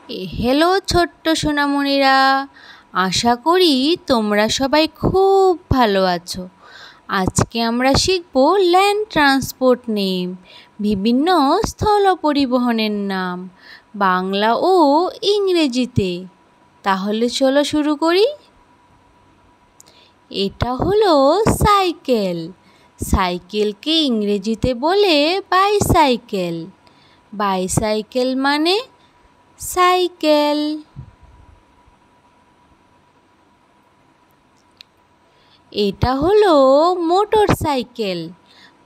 Hello ছোট্ট সোনামণিরা, আশা করি তোমরা সবাই খুব ভালো আছো। আজকে আমরা শিখব ল্যান্ড ট্রান্সপোর্ট নেম, বিভিন্ন স্থল পরিবহনের নাম, বাংলা ও ইংরেজিতে। তাহলে চলো শুরু করি। এটা হলো সাইকেল। সাইকেলকে ইংরেজিতে বলে বাইসাইকেল। বাইসাইকেল মানে সাইকেল। এটা হলো মোটর সাইকেল।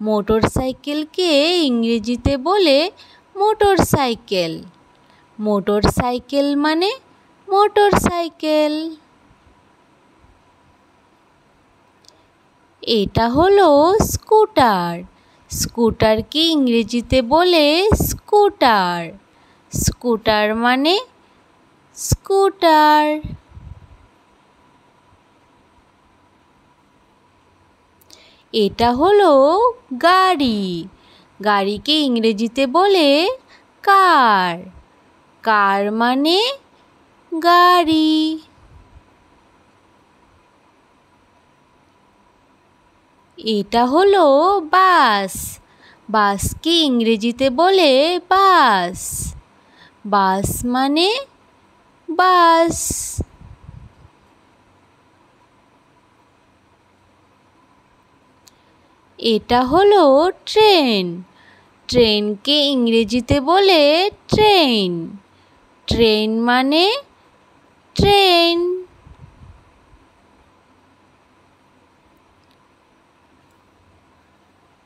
মোটর সাইকেলকে ইংরেজিতে বলে মোটর সাইকেল। মোটর সাইকেল মানে মোটর সাইকেল। এটা হলো স্কুটার। স্কুটারকে ইংরেজিতে বলে স্কুটার। স্কুটার মানে স্কুটার। এটা হলো গাড়ি। গাড়িকে ইংরেজিতে বলে কার। কার মানে গাড়ি। এটা হলো বাস। বাসকে ইংরেজিতে বলে বাস। বাস মানে বাস। এটা হলো ট্রেন। ট্রেনকে ইংরেজিতে বলে ট্রেন। ট্রেন মানে ট্রেন।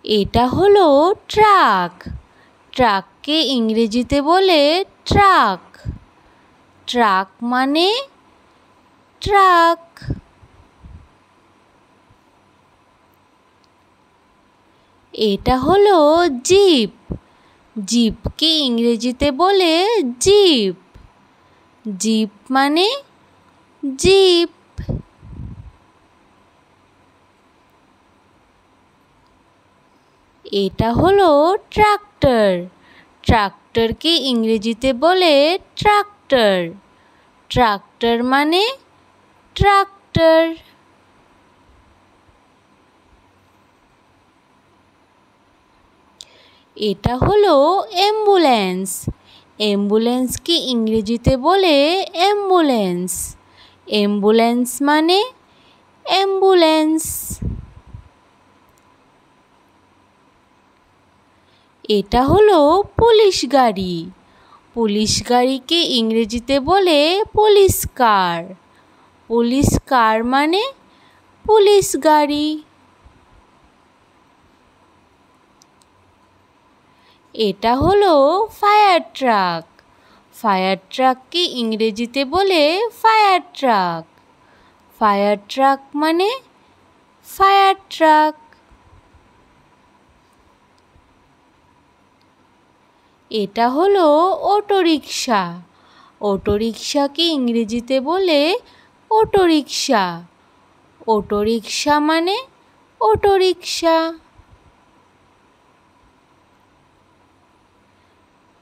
এটা হলো ট্রাক। ট্রাককে ইংরেজিতে বলে ট্রাক। ট্রাক মানে ট্রাক। এটা হলো জিপ। জিপকে ইংরেজিতে বলে জিপ। জিপ মানে জিপ। এটা হলো ট্রাক্টর। ট্রাক্টরকে ইংরেজিতে বলে ট্রাক্টর। ট্রাক্টর মানে ট্রাক্টর। এটা হলো অ্যাম্বুলেন্স। অ্যাম্বুলেন্সকে ইংরেজিতে বলে অ্যাম্বুলেন্স। অ্যাম্বুলেন্স মানে অ্যাম্বুলেন্স। এটা হলো পুলিশ গাড়ি। পুলিশ গাড়িকে ইংরেজিতে বলে পুলিশ কার। পুলিশ কার মানে পুলিশ গাড়ি। এটা হলো ফায়ার ট্রাক। ফায়ার ট্রাককে ইংরেজিতে বলে ফায়ার ট্রাক। ফায়ার ট্রাক মানে ফায়ার ট্রাক। এটা হলো অটোরিকশা। অটোরিকশাকে ইংরেজিতে বলে অটোরিকশা। অটোরিকশা মানে অটোরিকশা।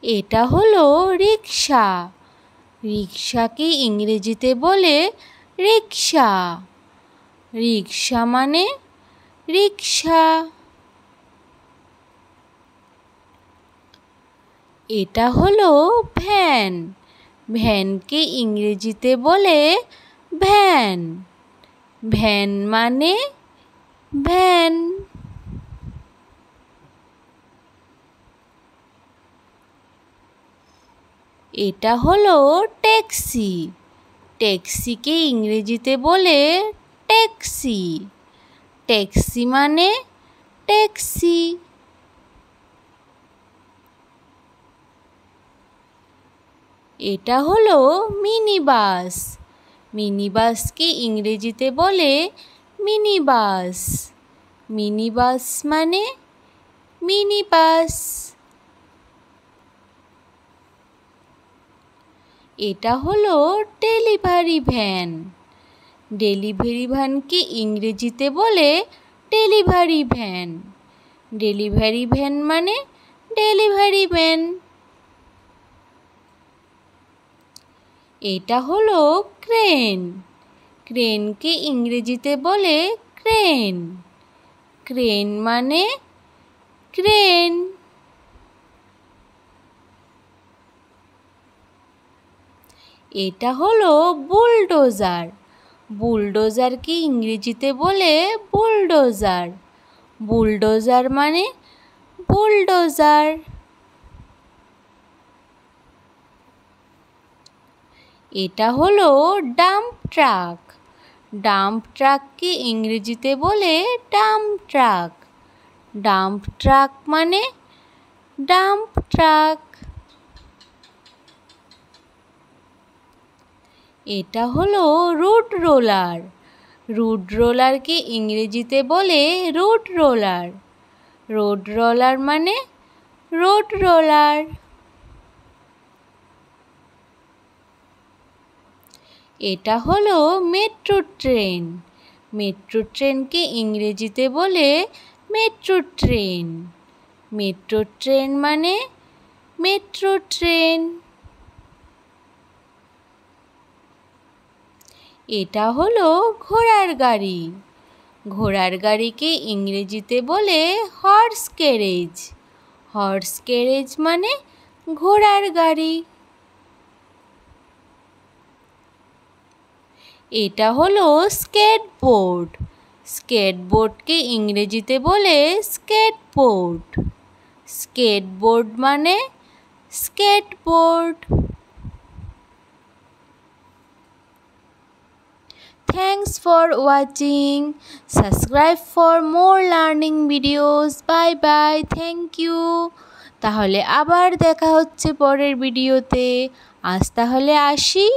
এটা হলো রিকশা। রিকশাকে ইংরেজিতে বলে রিকশা। রিকশা মানে রিকশা। এটা হলো ভ্যান। ভ্যানকে ইংরেজিতে বলে ভ্যান। ভ্যান মানে ভ্যান। এটা হলো ট্যাক্সি। ট্যাক্সিকে ইংরেজিতে বলে ট্যাক্সি। ট্যাক্সি মানে ট্যাক্সি। এটা হলো মিনি বাস। মিনি বাসকে ইংরেজিতে বলে মিনি বাস। মিনি বাস মানে মিনি বাস। এটা হলো ডেলিভারি ভ্যান। ডেলিভারি ভ্যানকে ইংরেজিতে বলে ডেলিভারি ভ্যান। ডেলিভারি ভ্যান মানে ডেলিভারি ভ্যান। এটা হলো ক্রেন। ক্রেনকে ইংরেজিতে বলে ক্রেন। ক্রেন মানে ক্রেন। এটা হলো বুলডোজার। বুলডোজারকে ইংরেজিতে বলে বুলডোজার। বুলডোজার মানে বুলডোজার। এটা হলো ডাম্প ট্রাক। ডাম্প ট্রাককে ইংরেজিতে বলে ডাম্প ট্রাক। ডাম্প ট্রাক মানে ডাম্প ট্রাক। এটা হলো রুট রোলার। রুট রোলারকে ইংরেজিতে বলে রুট রোলার। রোড রোলার মানে রোড রোলার। এটা হলো মেট্রো ট্রেন। মেট্রো ট্রেনকে ইংরেজিতে বলে মেট্রো ট্রেন। মেট্রো ট্রেন মানে মেট্রো ট্রেন। এটা হলো ঘোড়ার গাড়ি। ঘোড়ার গাড়িকে ইংরেজিতে বলে হর্স ক্যারেজ। হর্স ক্যারেজ মানে ঘোড়ার গাড়ি। এটা হলো স্কেটবোর্ড। স্কেটবোর্ডকে ইংরেজিতে বলে স্কেটবোর্ড। স্কেটবোর্ড মানে skateboard. Thanks for watching. Subscribe for more learning videos. Bye bye. Thank you. তাহলে আবার দেখা হচ্ছে পরের ভিডিওতে। আজ তাহলে আসি।